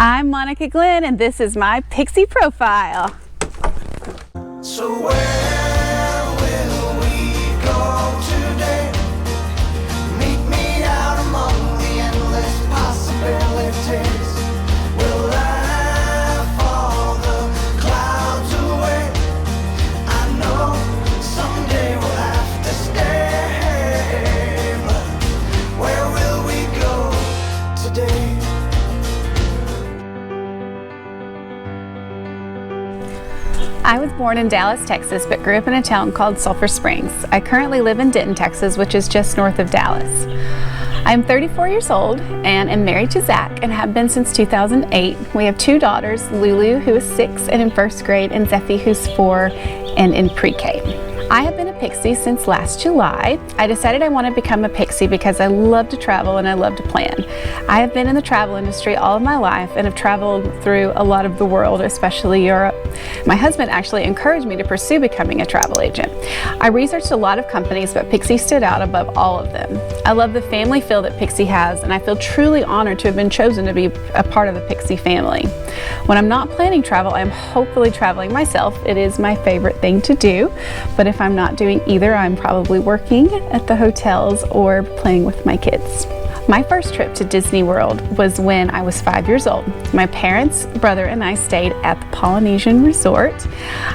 I'm Monica Glenn, and this is my Pixie profile. So where will we go today? Meet me out among the endless possibilities. We'll laugh all the clouds away. I know someday we'll have to stay, but where will we go today? I was born in Dallas, Texas, but grew up in a town called Sulphur Springs. I currently live in Denton, Texas, which is just north of Dallas. I'm 34 years old and am married to Zach and have been since 2008. We have two daughters, Lulu, who is 6 and in first grade, and Zephy, who's 4 and in pre-K. I have been a Pixie since last July. I decided I want to become a Pixie because I love to travel and I love to plan. I have been in the travel industry all of my life and have traveled through a lot of the world, especially Europe. My husband actually encouraged me to pursue becoming a travel agent. I researched a lot of companies, but Pixie stood out above all of them. I love the family feel that Pixie has, and I feel truly honored to have been chosen to be a part of the Pixie family. When I'm not planning travel, I'm hopefully traveling myself. It is my favorite thing to do, but if I'm not doing either, I'm probably working at the hotels or playing with my kids. My first trip to Disney World was when I was 5 years old. My parents, brother, and I stayed at the Polynesian Resort.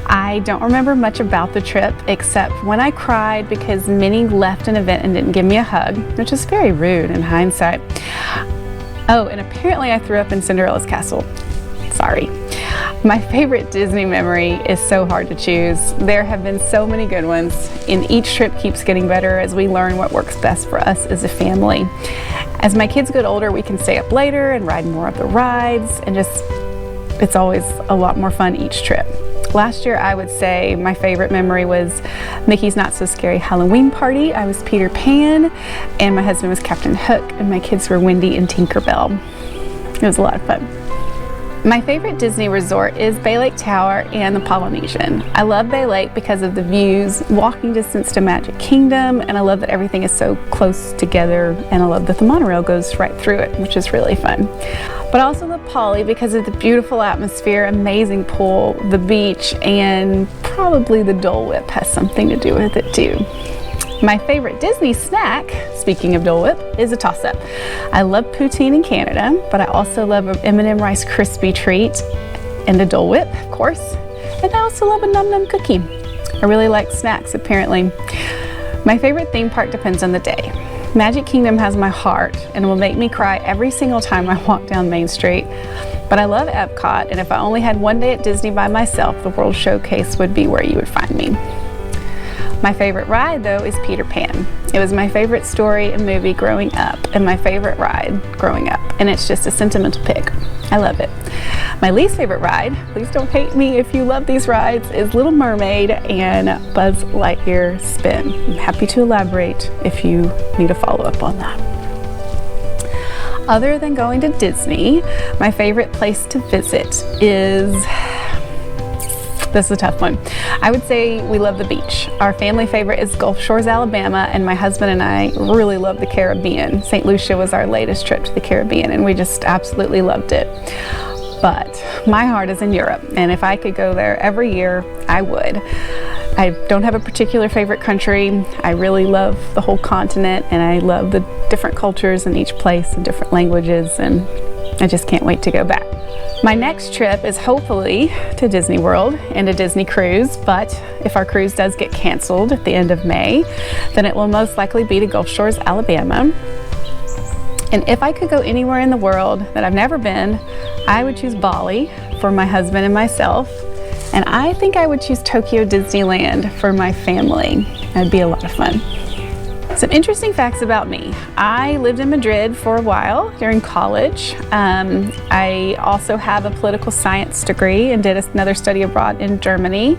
I don't remember much about the trip except when I cried because Minnie left an event and didn't give me a hug, which is very rude in hindsight. Oh, and apparently I threw up in Cinderella's castle. Sorry. My favorite Disney memory is so hard to choose. There have been so many good ones, and each trip keeps getting better as we learn what works best for us as a family. As my kids get older, we can stay up later and ride more of the rides, and it's always a lot more fun each trip. Last year, I would say my favorite memory was Mickey's Not So Scary Halloween Party. I was Peter Pan, and my husband was Captain Hook, and my kids were Wendy and Tinkerbell. It was a lot of fun. My favorite Disney resort is Bay Lake Tower and the Polynesian. I love Bay Lake because of the views, walking distance to Magic Kingdom, and I love that everything is so close together, and I love that the monorail goes right through it, which is really fun. But I also love Poly because of the beautiful atmosphere, amazing pool, the beach, and probably the Dole Whip has something to do with it too. My favorite Disney snack, speaking of Dole Whip, is a toss-up. I love poutine in Canada, but I also love an M&M Rice Krispie treat and a Dole Whip, of course. And I also love a Num Num cookie. I really like snacks, apparently. My favorite theme park depends on the day. Magic Kingdom has my heart and will make me cry every single time I walk down Main Street. But I love Epcot, and if I only had one day at Disney by myself, the World Showcase would be where you would find me. My favorite ride, though, is Peter Pan. It was my favorite story and movie growing up, and my favorite ride growing up, and it's just a sentimental pick. I love it. My least favorite ride, please don't hate me if you love these rides, is Little Mermaid and Buzz Lightyear Spin. I'm happy to elaborate if you need a follow-up on that. Other than going to Disney, my favorite place to visit is... This is a tough one. I would say we love the beach. Our family favorite is Gulf Shores, Alabama, and my husband and I really love the Caribbean. St. Lucia was our latest trip to the Caribbean, and we just absolutely loved it. But my heart is in Europe, and if I could go there every year, I would. I don't have a particular favorite country. I really love the whole continent, and I love the different cultures in each place and different languages, and I just can't wait to go back. My next trip is hopefully to Disney World and a Disney cruise, but if our cruise does get canceled at the end of May, then it will most likely be to Gulf Shores, Alabama. And if I could go anywhere in the world that I've never been, I would choose Bali for my husband and myself. And I think I would choose Tokyo Disneyland for my family. That'd be a lot of fun. Some interesting facts about me. I lived in Madrid for a while during college. I also have a political science degree and did another study abroad in Germany.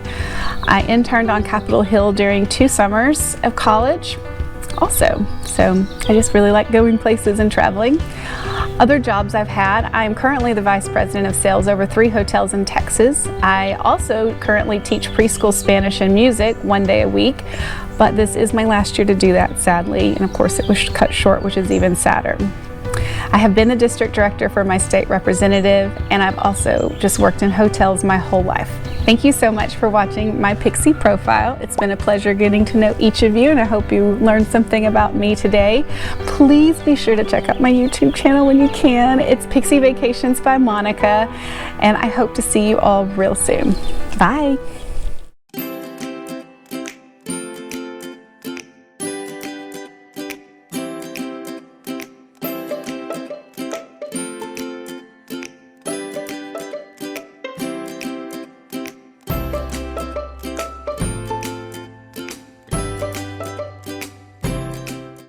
I interned on Capitol Hill during 2 summers of college also. So I just really like going places and traveling. Other jobs I've had, I am currently the Vice President of Sales over 3 hotels in Texas. I also currently teach preschool Spanish and music 1 day a week, but this is my last year to do that, sadly, and of course it was cut short, which is even sadder. I have been the district director for my state representative, and I've also just worked in hotels my whole life. Thank you so much for watching my Pixie profile. It's been a pleasure getting to know each of you, and I hope you learned something about me today. Please be sure to check out my YouTube channel when you can. It's Pixie Vacations by Monica, and I hope to see you all real soon. Bye.